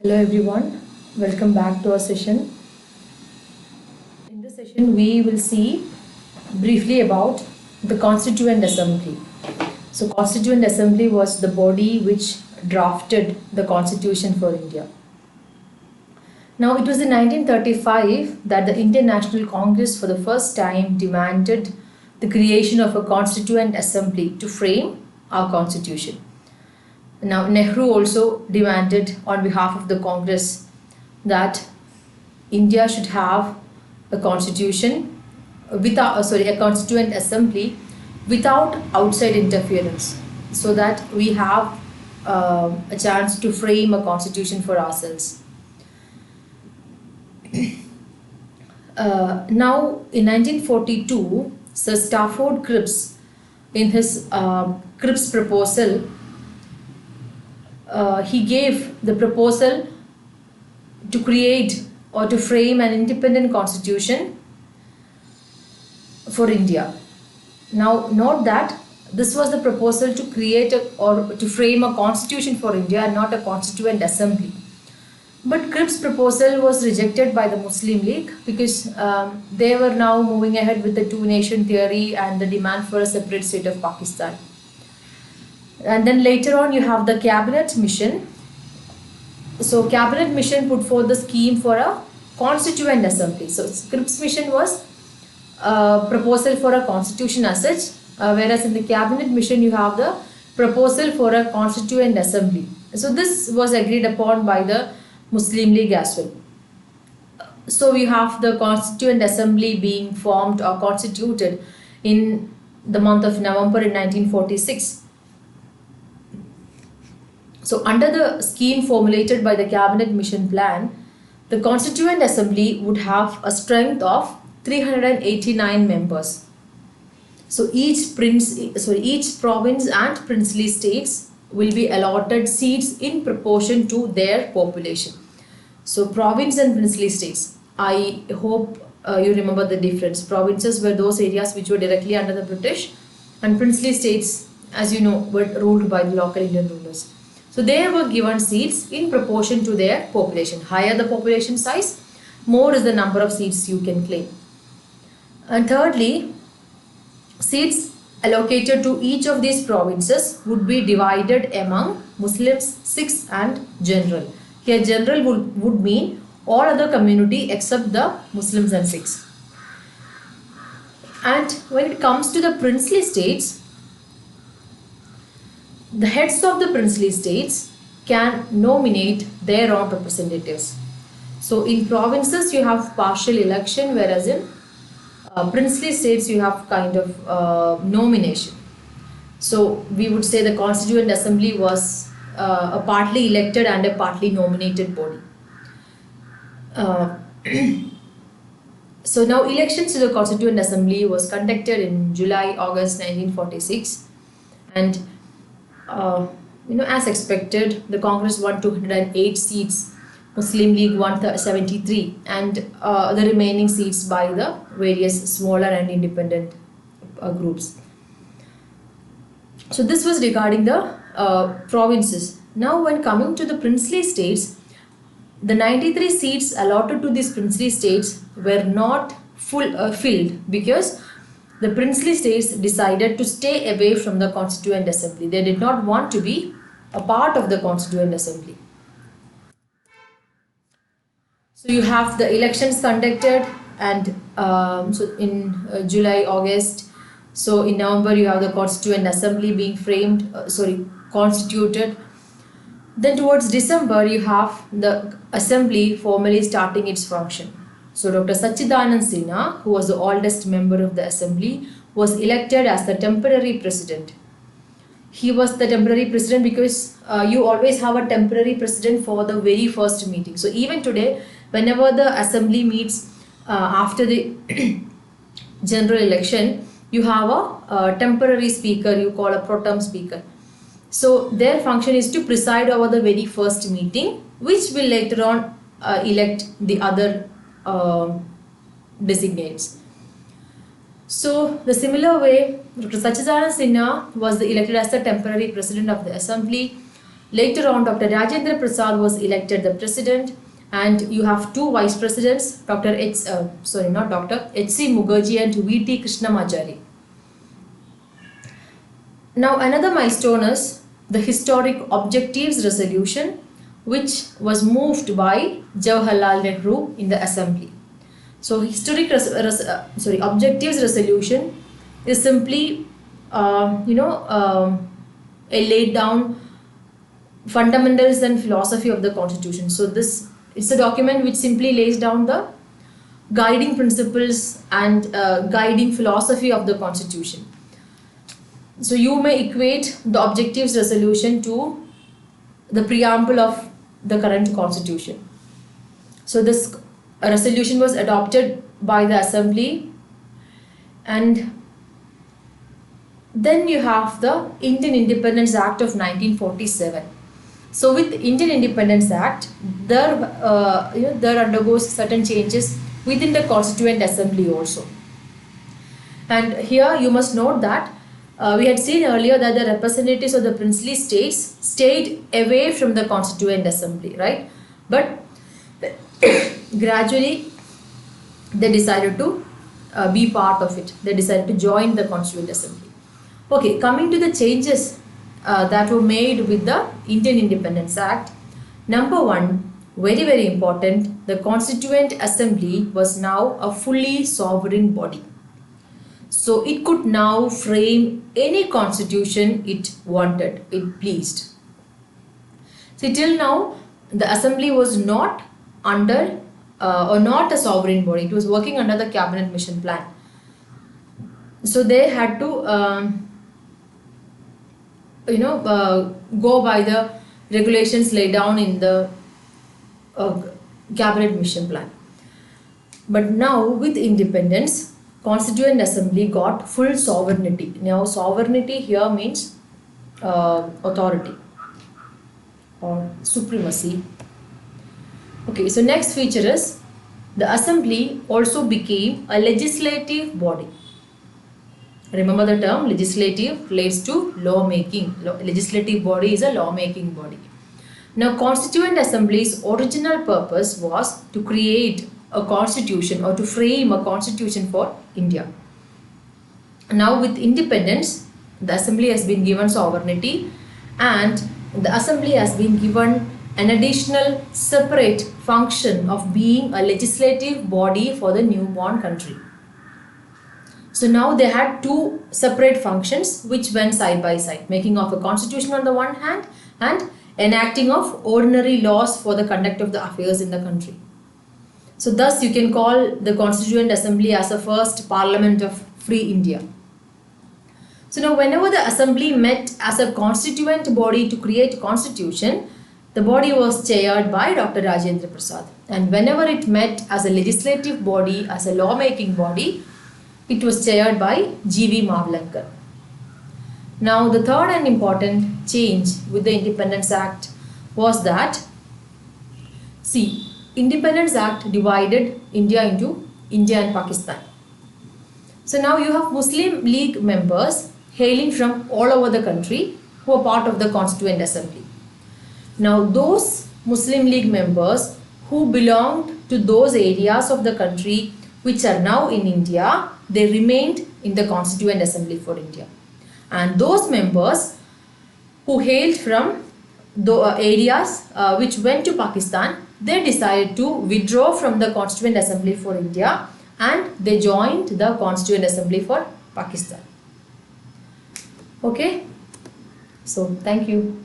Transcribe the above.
Hello everyone, welcome back to our session. In this session, we will see briefly about the Constituent Assembly. So, Constituent Assembly was the body which drafted the Constitution for India. Now, it was in 1935 that the Indian National Congress for the first time demanded the creation of a Constituent Assembly to frame our Constitution. Now, Nehru also demanded on behalf of the Congress that India should have a constitution a constituent assembly without outside interference, so that we have a chance to frame a constitution for ourselves. Now, in 1942, Sir Stafford Cripps, in his Cripps proposal, he gave the proposal to create or to frame an independent constitution for India. Now, note that this was the proposal to create or to frame a constitution for India and not a constituent assembly. But Cripps' proposal was rejected by the Muslim League because they were now moving ahead with the two-nation theory and the demand for a separate state of Pakistan. And then later on you have the Cabinet Mission. So Cabinet Mission put forth the scheme for a constituent assembly. So Cripps' mission was a proposal for a constitution as such, whereas in the Cabinet Mission you have the proposal for a constituent assembly. So this was agreed upon by the Muslim League as well. So we have the Constituent Assembly being formed or constituted in the month of November in 1946. So under the scheme formulated by the Cabinet Mission Plan, the Constituent Assembly would have a strength of 389 members. So each province and princely states will be allotted seats in proportion to their population. So province and princely states, I hope you remember the difference. Provinces were those areas which were directly under the British, and princely states, as you know, were ruled by the local Indian rulers. So they were given seats in proportion to their population. Higher the population size, more is the number of seats you can claim. And thirdly, seats allocated to each of these provinces would be divided among Muslims, Sikhs and general. Here general would mean all other community except the Muslims and Sikhs. And when it comes to the princely states, the heads of the princely states can nominate their own representatives. So in provinces you have partial election, whereas in princely states you have kind of nomination. So we would say the Constituent Assembly was a partly elected and a partly nominated body. So now elections to the Constituent Assembly was conducted in July-August 1946, and as expected, the Congress won 208 seats, Muslim League won 73, and the remaining seats by the various smaller and independent groups. So this was regarding the provinces. Now when coming to the princely states, the 93 seats allotted to these princely states were not filled because the princely states decided to stay away from the Constituent Assembly. They did not want to be a part of the Constituent Assembly. So you have the elections conducted, and so in July, August, so in November you have the Constituent Assembly being constituted. Then towards December you have the Assembly formally starting its function. So Dr. Sachidanand Sinha, who was the oldest member of the Assembly, was elected as the temporary president. He was the temporary president because you always have a temporary president for the very first meeting. So even today, whenever the Assembly meets after the general election, you have a temporary speaker, you call a pro tem speaker. So their function is to preside over the very first meeting, which will later on elect the other designates. So the similar way, Dr. Sachidanand Sinha was elected as the temporary president of the Assembly. Later on, Dr. Rajendra Prasad was elected the president, and you have two vice presidents, H.C. Mukherjee and V.T. Krishnamacharya. Now another milestone is the historic Objectives Resolution, which was moved by Jawaharlal Nehru in the assembly. So Objectives Resolution is simply a laid down fundamentals and philosophy of the constitution. So this is a document which simply lays down the guiding principles and guiding philosophy of the constitution. So you may equate the Objectives Resolution to the preamble of the current constitution. So this resolution was adopted by the assembly, and then you have the Indian Independence Act of 1947. So with Indian Independence Act, there undergoes certain changes within the Constituent Assembly also. And here you must note that we had seen earlier that the representatives of the princely states stayed away from the Constituent Assembly, right? But gradually they decided to be part of it. They decided to join the Constituent Assembly. Okay, coming to the changes that were made with the Indian Independence Act. Number one, very very important, the Constituent Assembly was now a fully sovereign body. So it could now frame any constitution it wanted, it pleased. See, till now the assembly was not under or not a sovereign body. It was working under the cabinet mission plan. So they had to go by the regulations laid down in the cabinet mission plan. But now with independence, Constituent Assembly got full sovereignty. Now sovereignty here means authority or supremacy. Okay, so next feature is the assembly also became a legislative body. Remember the term legislative relates to lawmaking. Legislative body is a lawmaking body. Now Constituent Assembly's original purpose was to create a constitution or to frame a constitution for India. Now with independence, the assembly has been given sovereignty, and the assembly has been given an additional separate function of being a legislative body for the newborn country. So now they had two separate functions which went side by side, making of a constitution on the one hand and enacting of ordinary laws for the conduct of the affairs in the country. So thus you can call the Constituent Assembly as the first parliament of free India. So now whenever the assembly met as a constituent body to create a constitution, the body was chaired by Dr. Rajendra Prasad. And whenever it met as a legislative body, as a lawmaking body, it was chaired by G.V. Mavlankar. Now the third and important change with the Independence Act was that, see, Independence Act divided India into India and Pakistan. So now you have Muslim League members hailing from all over the country who are part of the Constituent Assembly. Now those Muslim League members who belonged to those areas of the country which are now in India, they remained in the Constituent Assembly for India. And those members who hailed from the areas which went to Pakistan, they decided to withdraw from the Constituent Assembly for India and they joined the Constituent Assembly for Pakistan. Okay, so thank you.